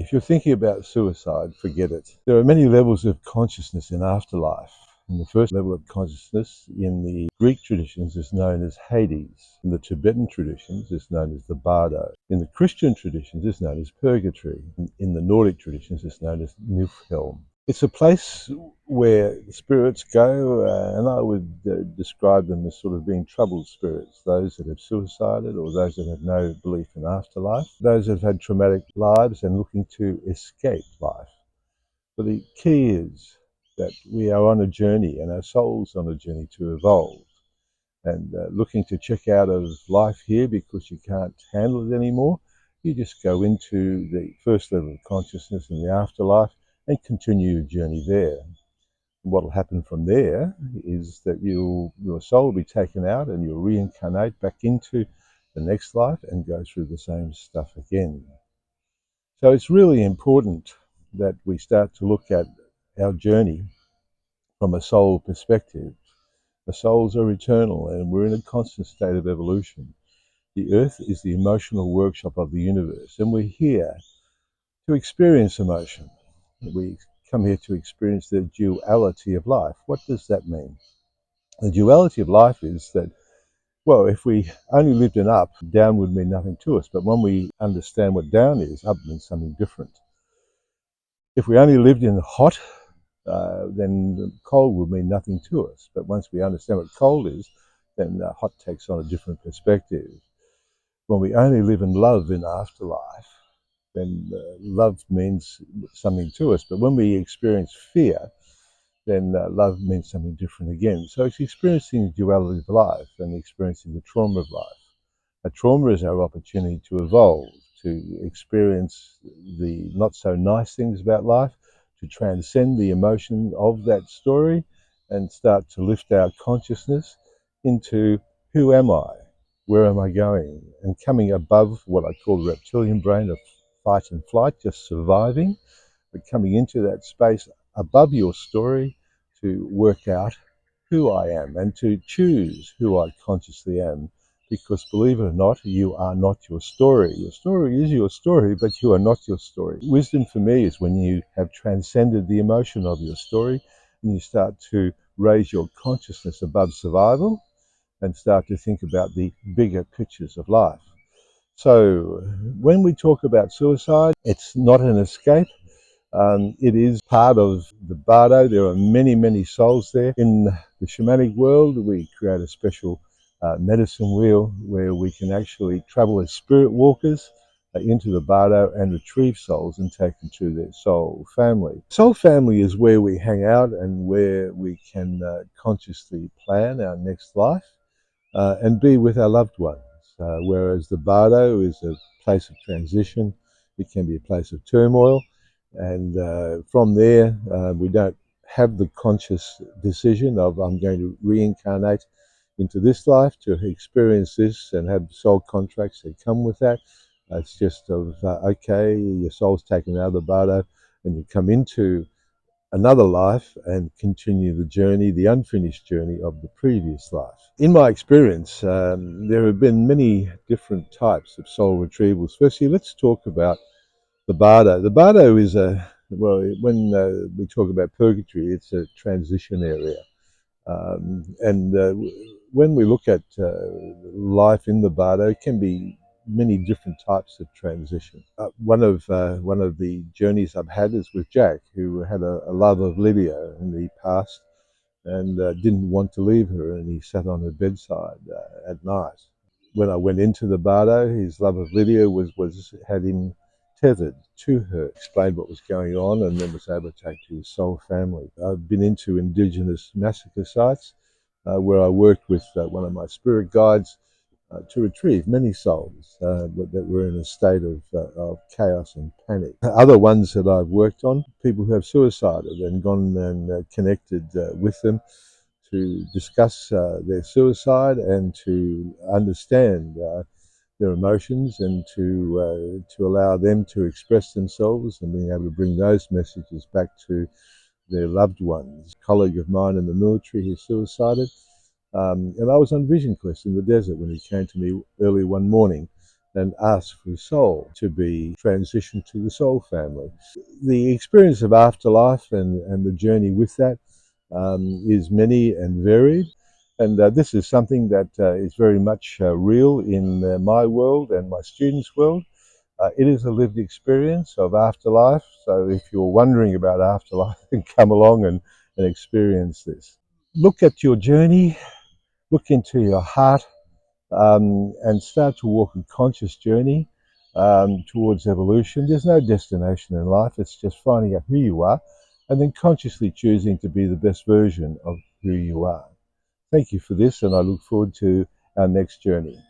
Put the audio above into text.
If you're thinking about suicide, forget it. There are many levels of consciousness in afterlife. And the first level of consciousness in the Greek traditions is known as Hades. In the Tibetan traditions, it's known as the Bardo. In the Christian traditions, it's known as Purgatory. In the Nordic traditions, it's known as Niflheim. It's a place where spirits go, and I would describe them as sort of being troubled spirits, those that have suicided or those that have no belief in afterlife, those that have had traumatic lives and looking to escape life. But the key is that we are on a journey and our soul's on a journey to evolve and looking to check out of life here because you can't handle it anymore. You just go into the first level of consciousness in the afterlife and continue your journey there. What will happen from there is that your soul will be taken out and you'll reincarnate back into the next life and go through the same stuff again. So it's really important that we start to look at our journey from a soul perspective. The souls are eternal and we're in a constant state of evolution. The earth is the emotional workshop of the universe, and we're here to experience emotion. We come here to experience the duality of life. What does that mean? The duality of life is that, well, if we only lived in up, down would mean nothing to us. But when we understand what down is, up means something different. If we only lived in hot, then cold would mean nothing to us. But once we understand what cold is, then hot takes on a different perspective. When we only live in love in afterlife, then love means something to us. But when we experience fear, then love means something different again. So it's experiencing the duality of life and experiencing the trauma of life. A trauma is our opportunity to evolve, to experience the not so nice things about life, to transcend the emotion of that story and start to lift our consciousness into who am I? Where am I going? And coming above what I call the reptilian brain of fight and flight, just surviving, but coming into that space above your story to work out who I am and to choose who I consciously am. Because believe it or not, you are not your story. Your story is your story, but you are not your story. Wisdom for me is when you have transcended the emotion of your story and you start to raise your consciousness above survival and start to think about the bigger pictures of life. So when we talk about suicide, it's not an escape. It is part of the bardo. There are many, many souls there. In the shamanic world, we create a special medicine wheel where we can actually travel as spirit walkers into the bardo and retrieve souls and take them to their soul family. Soul family is where we hang out and where we can consciously plan our next life and be with our loved ones. Whereas the bardo is a place of transition, it can be a place of turmoil, and from there we don't have the conscious decision of I'm going to reincarnate into this life to experience this and have soul contracts that come with that. It's just of okay, your soul's taken out of the bardo and you come into another life and continue the journey, the unfinished journey of the previous life. In my experience, there have been many different types of soul retrievals. Firstly, let's talk about the bardo. The bardo is when we talk about purgatory, it's a transition area. And when we look at life in the bardo, it can be many different types of transition. One of the journeys I've had is with Jack, who had a love of Lydia in the past and didn't want to leave her, and he sat on her bedside at night. When I went into the bardo, his love of Lydia had him tethered to her, explained what was going on, and then was able to take to his soul family. I've been into indigenous massacre sites where I worked with one of my spirit guides to retrieve many souls that were in a state of chaos and panic. Other ones that I've worked on, people who have suicided and gone and connected with them to discuss their suicide and to understand their emotions and to allow them to express themselves and being able to bring those messages back to their loved ones. A colleague of mine in the military who suicided, and I was on Vision Quest in the desert when he came to me early one morning and ask for the soul to be transitioned to the soul family. The experience of afterlife and the journey with that is many and varied. And this is something that is very much real in my world and my students' world. It is a lived experience of afterlife. So if you're wondering about afterlife, then come along and experience this. Look at your journey, look into your heart, and start to walk a conscious journey towards evolution. There's no destination in life, it's just finding out who you are and then consciously choosing to be the best version of who you are. Thank you for this, and I look forward to our next journey.